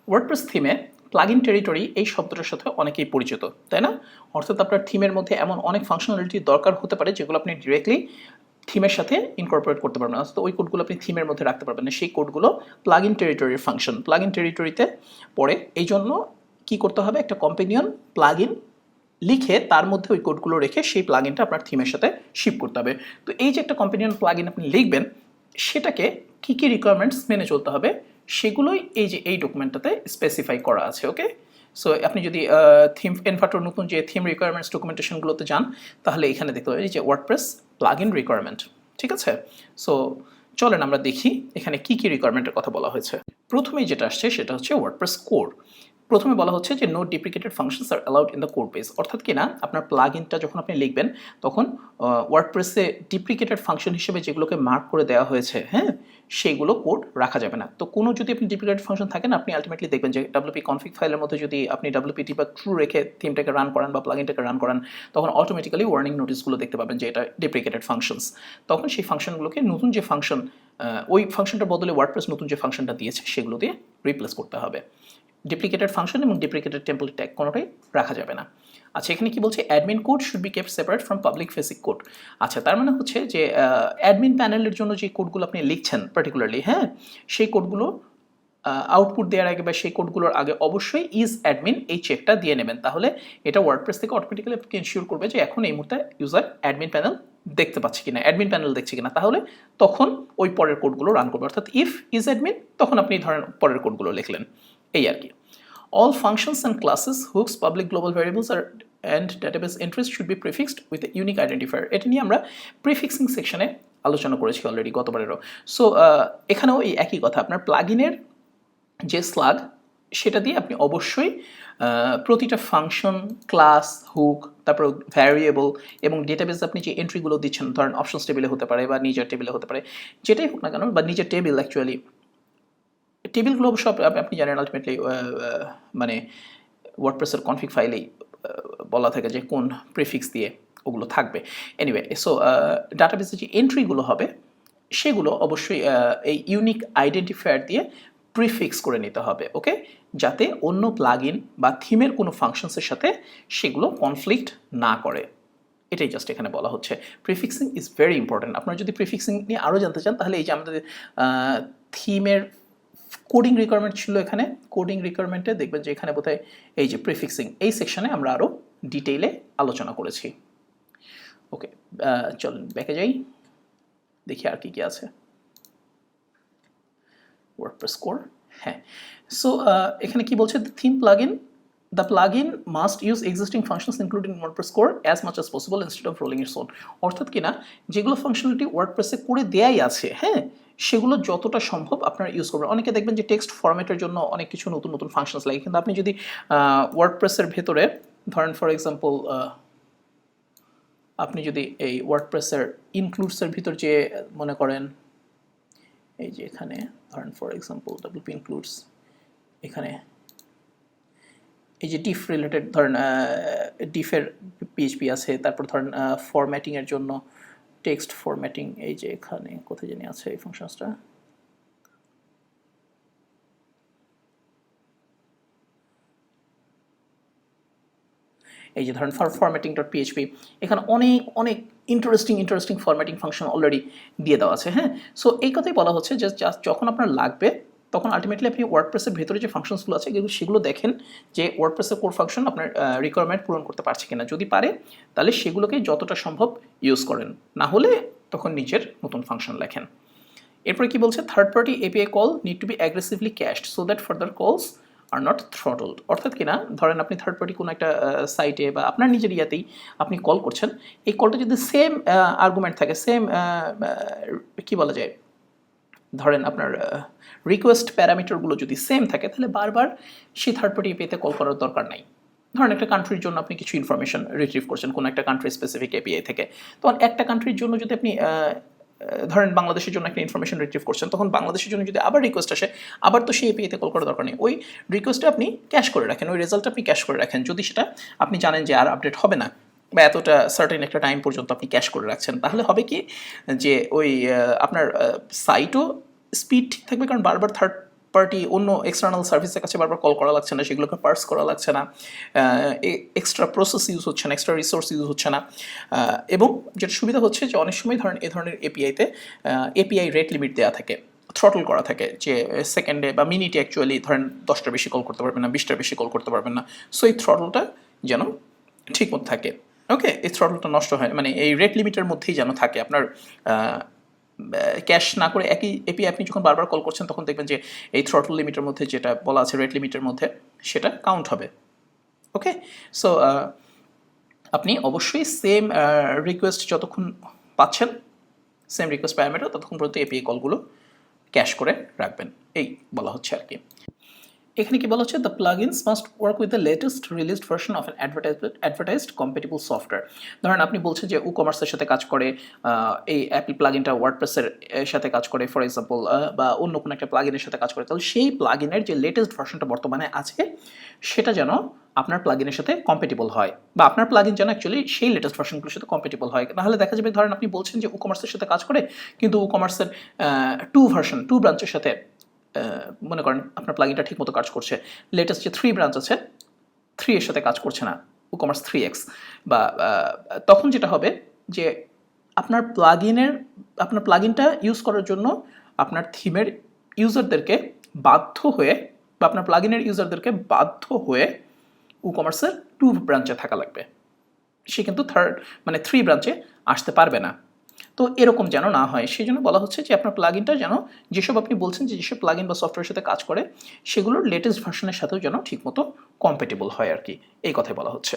WordPress থিমে plugin territory এই শব্দটার সাথে অনেকেই পরিচিত, তাই না? অর্থাৎ আপনার থিমের মধ্যে এমন অনেক ফাংশনালিটি দরকার হতে পারে যেগুলো আপনি ডিরেক্টলি থিমের সাথে ইনকর্পোরেট করতে পারবেন না, অর্থাৎ ওই কোডগুলো আপনি থিমের মধ্যে রাখতে পারবেন না, সেই কোডগুলো প্লাগইন টেরিটরির ফাংশন, প্লাগইন টেরিটরিতে পড়ে। এই জন্য কী করতে হবে, একটা কম্পেনিয়ন প্লাগইন লিখে তার মধ্যে ওই কোডগুলো রেখে সেই প্লাগইনটা আপনার থিমের সাথে শিপ করতে হবে। তো এই যে একটা কম্পেনিয়ন প্লাগইন আপনি লিখবেন, সেটাকে কী কী রিকোয়ারমেন্টস মেনে চলতে হবে সেগুলোই এই যে এই ডকুমেন্টটাতে স্পেসিফাই করা আছে। ওকে, সো আপনি যদি থিম এনভাটোর নতুন যে থিম রিকোয়ারমেন্টস ডকুমেন্টেশনগুলোতে যান, তাহলে এখানে দেখতে পাবেন যে ওয়ার্ডপ্রেস প্লাগইন রিকোয়ারমেন্ট, ঠিক আছে? সো চলেন আমরা দেখি এখানে কী কী রিকোয়ারমেন্টের কথা বলা হয়েছে। প্রথমেই যেটা আসছে সেটা হচ্ছে ওয়ার্ডপ্রেস কোর। প্রথমে বলা হচ্ছে যে no deprecated functions are allowed in the code base, অর্থাৎ কিনা আপনার প্লাগইনটা যখন আপনি লিখবেন তখন ওয়ার্ডপ্রেসে ডিপ্রিকেটেড ফাংশন হিসেবে যেগুলোকে মার্ক করে দেওয়া হয়েছে, হ্যাঁ, সেইগুলো কোড রাখা যাবে না। তো কোনো যদি আপনি ডিপ্রিকেটেড ফাংশন থাকেন, আপনি আলটিমেটলি দেখবেন যে ডাব্লিউপি কনফিগ ফাইলের মধ্যে যদি আপনি ডাব্লিউপিটি বা ট্রু রেখে থিমটাকে রান করান বা প্লাগইনটাকে রান করান, তখন অটোমেটিক্যালি ওয়ার্নিং নোটিসগুলো দেখতে পাবেন যে এটা ডিপ্রিকেটেড ফাংশনস। তখন সেই ফাংশনগুলোকে নতুন যে ফাংশন, ওই ফাংশনটার বদলে ওয়ার্ডপ্রেস নতুন যে ফাংশনটা দিয়েছে সেগুলো দিয়ে রিপ্লেস করতে হবে। ডিপ্লিকেটেড ফাংশন এবং ডিপ্লিকেটেড টেম্পলেট ট্যাগ কোনোটাই রাখা যাবে না। আচ্ছা, এখানে কি বলছে, admin code should be kept separate from public facing code. আচ্ছা, তার মানে হচ্ছে যে অ্যাডমিন প্যানেলের জন্য যে কোডগুলো আপনি লিখছেন পার্টিকুলারলি, হ্যাঁ, সেই কোডগুলো আউটপুট দেওয়ার আগে বা সেই কোডগুলোর আগে অবশ্যই ইজ অ্যাডমিন এই চেকটা দিয়ে নেবেন। তাহলে এটা ওয়ার্ডপ্রেস থেকে অটোমেটিক্যালি আপনাকে ইনশিওর করবে যে এখন এই মুহূর্তে ইউজার অ্যাডমিন প্যানেল দেখতে পাচ্ছে কিনা, অ্যাডমিন প্যানেল দেখছে কিনা, তাহলে তখন ওই পরের কোডগুলো রান করবে। অর্থাৎ ইফ ইজ অ্যাডমিন, তখন আপনি ধরেন পরের কোডগুলো লিখলেন, এই আর কি। All functions and classes, hooks, public global variables and database entries should be prefixed with a unique identifier. এটা নিয়ে আমরা প্রিফিক্সিং সেকশনে আলোচনা করেছি অলরেডি গতবারেরও। সো এখানেও এই একই কথা, আপনার প্লাগইনের যে স্লাগ সেটা দিয়ে আপনি অবশ্যই প্রতিটা ফাংশন, ক্লাস, হুক, তারপর ভ্যারিয়েবল এবং ডেটাবেসে আপনি যে এন্ট্রিগুলো দিচ্ছেন, ধরেন অপশনস টেবিলে হতে পারে বা নিজের টেবিলে হতে পারে, যেটাই হোক না কেন, বা নিজের টেবিল, অ্যাকচুয়ালি টেবিলগুলো অবশ্য আপনি জানেন আলটিমেটলি মানে ওয়ার্ডপ্রেসের কনফিগ ফাইলেই বলা থাকে যে কোন প্রিফিক্স দিয়ে ওগুলো থাকবে। এনিওয়ে, সো ডাটাবেসে যে এন্ট্রিগুলো হবে সেগুলো অবশ্যই এই ইউনিক আইডেন্টিফায়ার দিয়ে প্রিফিক্স করে নিতে হবে, ওকে, যাতে অন্য প্লাগইন বা থিমের কোনো ফাংশনসের সাথে সেগুলো কনফ্লিক্ট না করে। এটাই জাস্ট এখানে বলা হচ্ছে। প্রিফিক্সিং ইজ ভেরি ইম্পর্ট্যান্ট। আপনারা যদি প্রিফিক্সিং নিয়ে আরও জানতে চান, তাহলে এই যে আমাদের থিমের কোডিং রিকোয়ারমেন্ট ছিল, এখানে কোডিং রিকোয়ারমেন্টে দেখবেন যে এখানে বোধহয় এই যে প্রিফিক্সিং, এই সেকশনে আমরা আরও ডিটেইলে আলোচনা করেছি। ওকে, চলুন ব্যাকে যাই, দেখি আর কি কি আছে। ওয়ার্ডপ্রেস কোর, হ্যাঁ। সো এখানে কি বলছে, theme plugin, the plugin must use existing functions including WordPress core as much as possible instead of rolling its own. অর্থাৎ কিনা যেগুলো ফাংশনালিটি ওয়ার্ডপ্রেসে করে দেয়াই আছে, হ্যাঁ, সেগুলো যতটা সম্ভব আপনারা ইউজ করবেন। অনেকে দেখবেন যে টেক্সট ফরম্যাটের জন্য অনেক কিছু নতুন নতুন ফাংশনস লাগে, কিন্তু আপনি যদি ওয়ার্ডপ্রেসের ভেতরে ধরেন ফর এক্সাম্পল আপনি যদি এই ওয়ার্ডপ্রেসের ইনক্লুডসের ভিতর যে মনে করেন এই যে এখানে ধরেন ফর এক্সাম্পল WP ইনক্লুডস, এখানে এই যে ডিফ রিলেটেড ধরেন ডিফের পিএইচপি আছে, তারপর ধরেন ফরম্যাটিংয়ের জন্য টেক্সট ফরম্যাটিং, এই যে এখানে কোথায় জানি আছে এই ফাংশনসটা, এই যে ধরেন ফরম্যাটিং ডট পিএইচপি, এখানে অনেক অনেক ইন্টারেস্টিং ফরম্যাটিং ফাংশন অলরেডি দিয়ে দেওয়া আছে, হ্যাঁ। সো এই কথাই বলা হচ্ছে যে যখন আপনার লাগবে তখন আলটিমেটলি আপনি ওয়ার্ডপ্রেসের ভেতরে যে ফাংশনসগুলো আছে সেগুলো দেখেন যে ওয়ার্ডপ্রেসের কোর ফাংশন আপনার রিকোয়ারমেন্ট পূরণ করতে পারছে কিনা। যদি পারে তাহলে সেগুলোকে যতটা সম্ভব ইউজ করেন, না হলে তখন নিজের নতুন ফাংশন লেখেন। এরপরে কি বলছে, third party API call need to be aggressively cached so that further calls are not থ্রটলড। অর্থাৎ কিনা ধরেন আপনি থার্ড পার্টি কোনো একটা সাইটে বা আপনার নিজের ইয়াতেই আপনি কল করছেন, এই কলটা যদি সেম আর্গুমেন্ট থাকে, সেম কি বলা যায়, ধরেন আপনার রিকোয়েস্ট প্যারামিটারগুলো যদি সেম থাকে, তাহলে বারবার সেই থার্ড পার্টি এপিআইতে কল করার দরকার নাই। ধরেন একটা কান্ট্রির জন্য আপনি কিছু ইনফরমেশন রিট্রিভ করছেন কোনো একটা কান্ট্রি স্পেসিফিক এপিআই থেকে, তখন একটা কান্ট্রির জন্য যদি আপনি ধরেন বাংলাদেশের জন্য একটা ইনফরমেশন রিট্রিভ করছেন, তখন বাংলাদেশের জন্য যদি আবার রিকোয়েস্ট আসে, আবার তো সেই এপিআইতে কল করার দরকার নেই। ওই রিকোয়েস্টে আপনি ক্যাশ করে রাখেন, ওই রেজাল্টটা আপনি ক্যাশ করে রাখেন, যদি সেটা আপনি জানেন যে আর আপডেট হবে না বা এতটা সার্টেন একটা টাইম পর্যন্ত আপনি ক্যাশ করে রাখছেন, তাহলে হবে কি যে ওই আপনার সাইটও স্পিড ঠিক থাকবে, কারণ বারবার থার্ড পার্টি অন্য এক্সটার্নাল সার্ভিসের কাছে বারবার কল করা লাগছে না, সেগুলোকে পার্স করা লাগছে না, এক্সট্রা প্রসেস ইউজ হচ্ছে না, এক্সট্রা রিসোর্স ইউজ হচ্ছে না। এবং যেটা সুবিধা হচ্ছে যে অনেক সময় ধরেন এ ধরনের এপিআইতে এপিআই রেট লিমিট দেওয়া থাকে, থ্রটল করা থাকে, যে সেকেন্ডে বা মিনিটে অ্যাকচুয়ালি ধরেন 10টার বেশি কল করতে পারবেন না, 20টার বেশি কল করতে পারবেন না। সো এই থ্রটলটা যেন ঠিক মতো থাকে। ওকে, এই থ্রটলটা নষ্ট হয়, মানে এই রেট লিমিটের মধ্যেই যেন থাকে। আপনার ক্যাশ না করে একই এপিআই আপনি যখন বারবার কল করছেন তখন দেখবেন যে এই থ্রটল লিমিটের মধ্যে যেটা বলা আছে রেট লিমিটের মধ্যে সেটা কাউন্ট হবে। ওকে, সো আপনি অবশ্যই সেম রিকোয়েস্ট যতক্ষণ পাচ্ছেন, সেম রিকোয়েস্ট প্যারামিটার ততক্ষণ পর্যন্ত এপিআই কলগুলো ক্যাশ করে রাখবেন, এই বলা হচ্ছে আর কি। এখানে কি বলা হচ্ছে, the plugins must work with the latest released version of an advertised compatible software. ধরেন আপনি বলছেন যে কমার্সের সাথে কাজ করে, এই অ্যাপল প্লাগইনটা ওয়ার্ডপ্রেসের সাথে কাজ করে ফর এক্সাম্পল, বা অন্য কোনো একটা প্লাগইনের সাথে কাজ করে, তাহলে সেই প্লাগইনের যে লেটেস্ট ভার্সনটা বর্তমানে আছে সেটা যেন আপনার প্লাগইনের সাথে কম্পেটেবল হয়, বা আপনার প্লাগইন যেন অ্যাকচুয়ালি সেই লেটেস্ট ভার্সনগুলোর সাথে কম্পেটেবল হয়। নাহলে দেখা যাবে ধরেন আপনি বলছেন যে কমার্সের সাথে কাজ করে, কিন্তু কমার্সের 2 ব্রাঞ্চের সাথে মনে করেন আপনার প্লাগইনটা ঠিক মতো কাজ করছে, লেটেস্ট যে 3 ব্রাঞ্চ আছে 3 এর সাথে কাজ করছে না, WooCommerce 3x, বা তখন যেটা হবে যে আপনার প্লাগইনটা ইউজ করার জন্য আপনার থিমের ইউজারদেরকে বাধ্য হয়ে, বা আপনার প্লাগইনের ইউজারদেরকে বাধ্য হয়ে WooCommerceর 2 ব্রাঞ্চে থাকা লাগবে। সে কিন্তু 3 ব্রাঞ্চে আসতে পারবে না। তো এরকম যেন না হয় সেই জন্য বলা হচ্ছে যে আপনার প্লাগইনটা যেন, যেসব আপনি বলছেন যে যেসব প্লাগইন বা সফটওয়্যারের সাথে কাজ করে, সেগুলোর লেটেস্ট ভার্সনের সাথেও যেন ঠিকমতো কম্প্যাটেবল হয় আর কি, এই কথাই বলা হচ্ছে।